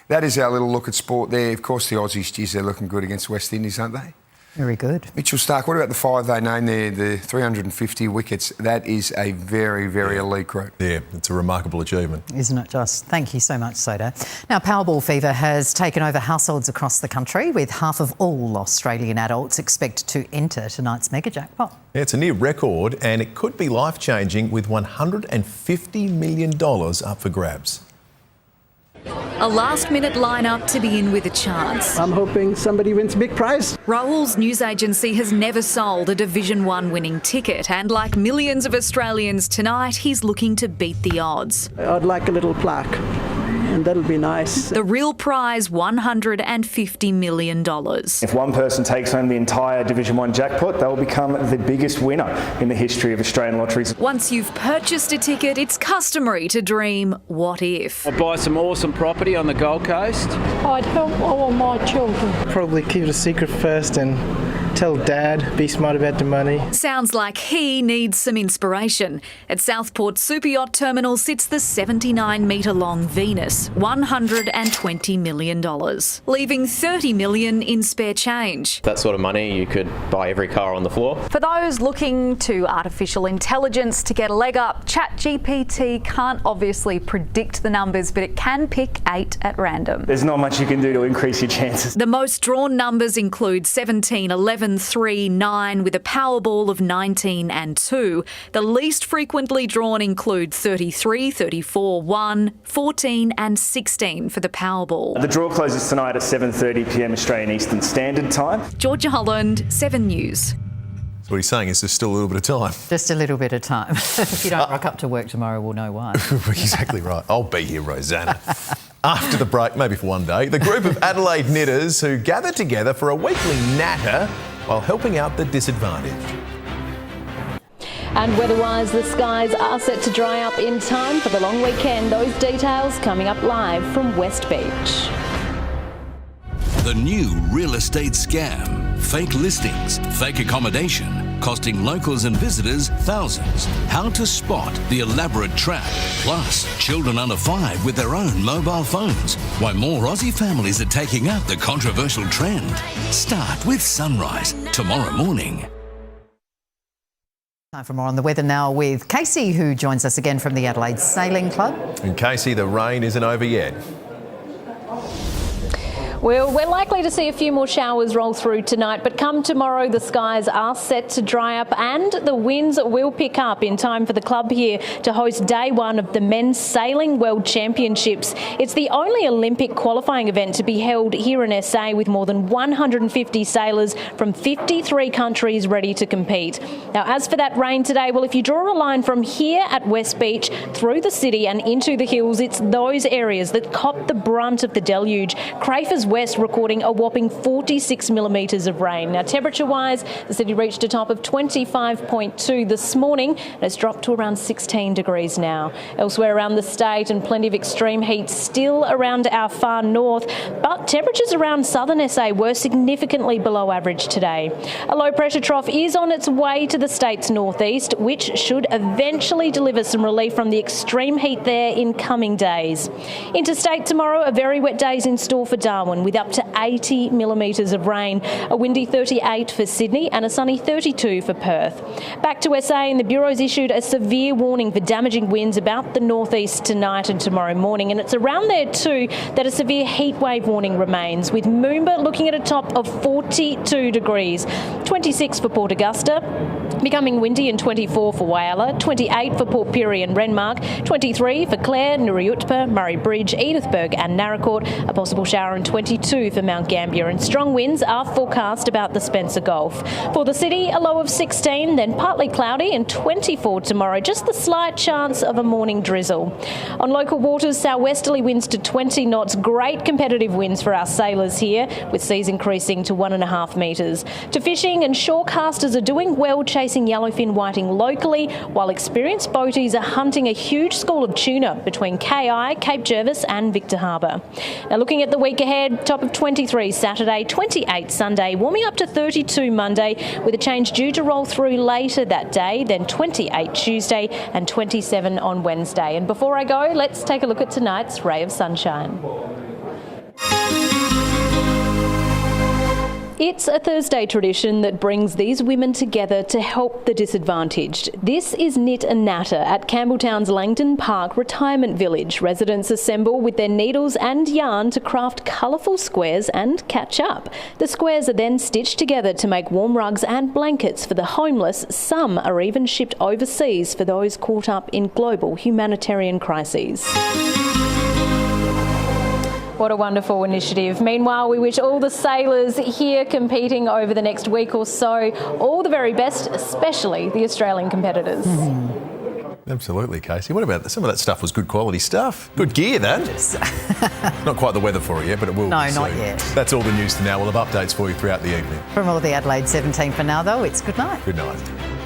that is our little look at sport there. Of course, the Aussies, geez, they're looking good against West Indies, aren't they? Very good. Mitchell Starc, what about the 5 they named there, the 350 wickets? That is a very, very elite group. Yeah, it's a remarkable achievement. Isn't it just? Thank you so much, Soda. Now, Powerball fever has taken over households across the country, with half of all Australian adults expect to enter tonight's mega jackpot. Yeah, it's a near record and it could be life-changing, with $150 million up for grabs. A last-minute lineup to be in with a chance. I'm hoping somebody wins a big prize. Rahul's news agency has never sold a Division 1 winning ticket, and like millions of Australians tonight, he's looking to beat the odds. I'd like a little plaque, and that'll be nice. The real prize, $150 million. If one person takes home the entire Division 1 jackpot, they'll become the biggest winner in the history of Australian lotteries. Once you've purchased a ticket, it's customary to dream, what if? I'd buy some awesome property on the Gold Coast. I'd help all my children. Probably keep it a secret first and tell Dad, be smart about the money. Sounds like he needs some inspiration. At Southport Super Yacht Terminal sits the 79-metre-long Venus, $120 million, leaving $30 million in spare change. That sort of money, you could buy every car on the floor. For those looking to artificial intelligence to get a leg up, ChatGPT can't obviously predict the numbers, but it can pick 8 at random. There's not much you can do to increase your chances. The most drawn numbers include 17, 11, 3, 9, with a Powerball of 19 and 2. The least frequently drawn include 33, 34, 1, 14 and 16 for the Powerball. The draw closes tonight at 7:30 p.m. Australian Eastern Standard Time. Georgia Holland, 7 News. So what he's saying is there's still a little bit of time. Just a little bit of time. If you don't rock up to work tomorrow, we'll know why. Exactly right. I'll be here, Rosanna. After the break, maybe for one day, the group of Adelaide knitters who gather together for a weekly natter while helping out the disadvantaged. And weather-wise, the skies are set to dry up in time for the long weekend. Those details coming up live from West Beach. The new real estate scam. Fake listings, fake accommodation, costing locals and visitors thousands. How to spot the elaborate trap. Plus, children under 5 with their own mobile phones. Why more Aussie families are taking up the controversial trend. Start with Sunrise tomorrow morning. Time for more on the weather now with Casey, who joins us again from the Adelaide Sailing Club. And Casey, the rain isn't over yet. Well, we're likely to see a few more showers roll through tonight, but come tomorrow, the skies are set to dry up and the winds will pick up in time for the club here to host day 1 of the Men's Sailing World Championships. It's the only Olympic qualifying event to be held here in SA, with more than 150 sailors from 53 countries ready to compete. Now, as for that rain today, well, if you draw a line from here at West Beach through the city and into the hills, it's those areas that cop the brunt of the deluge. Crafers West recording a whopping 46 millimetres of rain. Now, temperature-wise, the city reached a top of 25.2 this morning and has dropped to around 16 degrees now. Elsewhere around the state, and plenty of extreme heat still around our far north, but temperatures around southern SA were significantly below average today. A low-pressure trough is on its way to the state's northeast, which should eventually deliver some relief from the extreme heat there in coming days. Interstate tomorrow, a very wet day is in store for Darwin, with up to 80 millimetres of rain, a windy 38 for Sydney and a sunny 32 for Perth. Back to SA, and the Bureau's issued a severe warning for damaging winds about the northeast tonight and tomorrow morning, and it's around there too that a severe heat wave warning remains, with Moomba looking at a top of 42 degrees, 26 for Port Augusta, becoming windy, and 24 for Whyalla, 28 for Port Pirie and Renmark, 23 for Clare, Nuriutpa, Murray Bridge, Edithburg and Naracoorte, a possible shower, and 22 for Mount Gambier, and strong winds are forecast about the Spencer Gulf. For the city, a low of 16, then partly cloudy, and 24 tomorrow, just the slight chance of a morning drizzle. On local waters, southwesterly winds to 20 knots, great competitive winds for our sailors here, with seas increasing to 1.5 metres. To fishing, and shorecasters are doing well chasing yellowfin whiting locally, while experienced boaties are hunting a huge school of tuna between KI, Cape Jervis and Victor Harbour. Now, looking at the week ahead, top of 23 Saturday, 28 Sunday, warming up to 32 Monday, with a change due to roll through later that day, then 28 Tuesday and 27 on Wednesday. And before I go, let's take a look at tonight's ray of sunshine. It's a Thursday tradition that brings these women together to help the disadvantaged. This is Knit and Natter at Campbelltown's Langdon Park Retirement Village. Residents assemble with their needles and yarn to craft colourful squares and catch up. The squares are then stitched together to make warm rugs and blankets for the homeless. Some are even shipped overseas for those caught up in global humanitarian crises. What a wonderful initiative. Meanwhile, we wish all the sailors here competing over the next week or so all the very best, especially the Australian competitors. Absolutely, Casey. What about some of that stuff was good quality stuff? Good gear, that. Not quite the weather for it yet, but it will be soon. No, not yet. That's all the news for now. We'll have updates for you throughout the evening. From all the Adelaide 17 for now, though, it's good night. Good night.